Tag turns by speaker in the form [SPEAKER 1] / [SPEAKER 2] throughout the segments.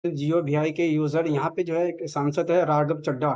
[SPEAKER 1] जियो VI के user यहाँ पे जो है एक सांसद है राघव चड्ढा।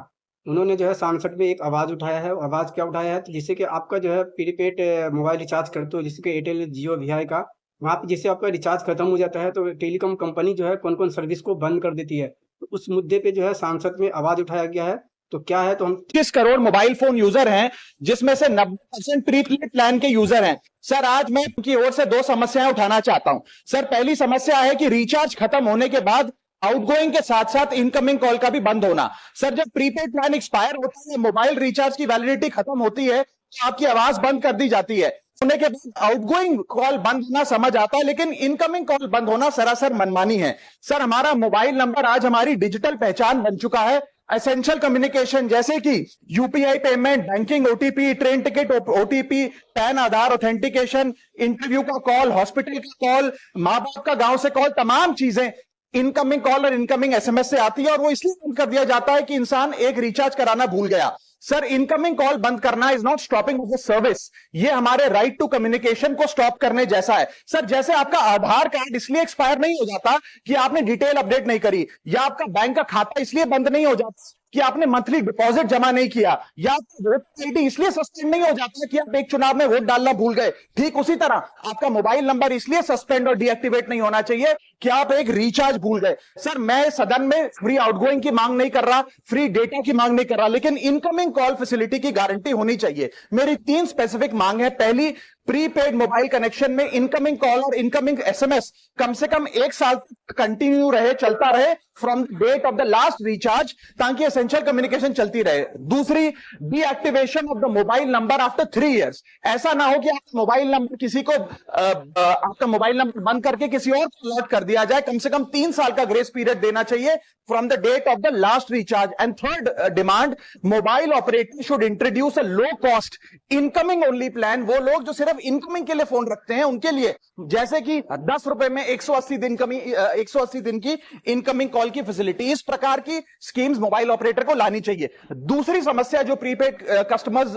[SPEAKER 1] उन्होंने जो है सांसद में एक आवाज़ उठाया है। आवाज़ क्या उठाया है? तो जिससे कि आपका जो है प्रीपेड मोबाइल रिचार्ज करते हो जैसे कि एयरटेल, जियो, वीआई का, वहाँ पे जैसे आपका रिचार्ज खत्म हो जाता है तो टेलीकॉम कंपनी जो है कौन-कौन सर्विस को बंद कर देती है। तो उस मुद्दे पे जो है सांसद में आवाज़ उठाया गया है। तो क्या है तो हम
[SPEAKER 2] 25 करोड़ मोबाइल फोन यूजर हैं, जिसमें से 90% प्रीपेड प्लान के यूजर हैं। सर, आज मैं उनकी ओर से दो समस्याएं उठाना चाहता हूं। सर, पहली समस्या है कि रिचार्ज खत्म होने के बाद आउटगोइंग के साथ साथ इनकमिंग कॉल का भी बंद होना। सर, जब प्रीपेड प्लान एक्सपायर होता है, मोबाइल रिचार्ज की वैलिडिटी खत्म होती है, तो आपकी आवाज बंद कर दी जाती है। होने के बाद आउटगोइंग कॉल बंद होना समझ आता है, लेकिन इनकमिंग कॉल बंद होना सरासर मनमानी है। सर, हमारा मोबाइल नंबर आज हमारी डिजिटल पहचान बन चुका है। एसेंशियल कम्युनिकेशन जैसे कि UPI payment, banking, OTP, train ticket OTP, PAN Aadhaar authentication, interview का कॉल, हॉस्पिटल का कॉल, माँ बाप का गांव से कॉल, तमाम चीजें इनकमिंग कॉल और इनकमिंग एसएमएस से आती है, और वो इसलिए बंद कर दिया जाता है कि इंसान एक रिचार्ज कराना भूल गया। सर, इनकमिंग कॉल बंद करना is not stopping of the service, ये हमारे राइट टू कम्युनिकेशन को स्टॉप करने जैसा है। सर, जैसे आपका आधार कार्ड इसलिए एक्सपायर नहीं हो जाता कि आपने डिटेल अपडेट नहीं करी, या आपका बैंक का खाता इसलिए बंद नहीं हो जाता कि आपने मंथली डिपॉजिट जमा नहीं किया, या आपका वोटर आईडी इसलिए सस्पेंड नहीं हो जाता कि आप एक चुनाव में वोट डालना भूल गए। ठीक उसी तरह आपका मोबाइल नंबर इसलिए सस्पेंड और डीएक्टिवेट नहीं होना चाहिए कि आप एक रिचार्ज भूल गए। सर, मैं सदन में फ्री आउटगोइंग की मांग नहीं कर रहा, फ्री डेटा की मांग नहीं कर रहा, लेकिन इनकमिंग कॉल फैसिलिटी की गारंटी होनी चाहिए। मेरी 3 स्पेसिफिक मांग है। पहली, प्रीपेड मोबाइल कनेक्शन में इनकमिंग कॉल और इनकमिंग एसएमएस कम से कम 1 साल तक कंटिन्यू रहे, चलता रहे from the date of the last recharge, ताकि एसेंशियल कम्युनिकेशन चलती रहे। दूसरी, deactivation of the mobile number after 3 years. ऐसा ना हो कि आप मोबाइल नंबर किसी को आपका मोबाइल नंबर बंद करके किसी और को अलॉट कर दिया जाए। कम से कम 3 साल का ग्रेस पीरियड देना चाहिए from the date of the last recharge. And third demand, mobile operator should introduce a low cost incoming only plan. वो लोग जो सिर्फ इनकमिंग के लिए फोन रखते हैं उनके लिए, जैसे कि 10 रुपए में 180 दिन की इनकमिंग कॉल की फैसिलिटी, इस प्रकार की स्कीम्स मोबाइल ऑपरेटर को लानी चाहिए। दूसरी समस्या जो प्रीपेड कस्टमर्स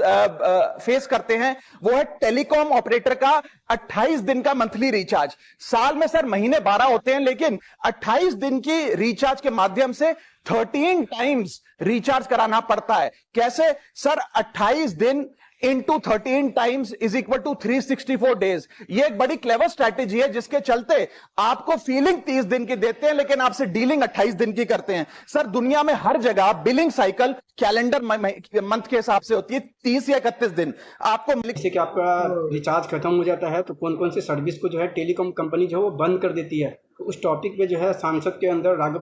[SPEAKER 2] फेस करते हैं वो है टेलीकॉम ऑपरेटर का 28 दिन का मंथली रिचार्ज। साल में सर महीने 12 होते हैं, लेकिन 28 दिन की रिचार्ज के माध्यम से 13 टाइम्स रिचार्ज कराना पड़ता है। कैसे सर? 28 दिन into 13 times is equal to 364 days. ये एक बड़ी क्लेवर स्ट्रैटेजी है, जिसके चलते आपको फीलिंग 30 दिन की देते हैं, लेकिन आपसे डीलिंग 28 दिन की करते हैं। सर, दुनिया में हर जगह बिलिंग साइकिल कैलेंडर मंथ के हिसाब से होती है, 30 या 31 दिन। आपको
[SPEAKER 1] जैसे कि आपका रिचार्ज खत्म हो जाता है तो कौन-कौन से सर्विस को जो है टेलीकॉम कंपनी जो है वो बंद कर देती है। तो उस टॉपिक पे जो है सांसद के अंदर राघव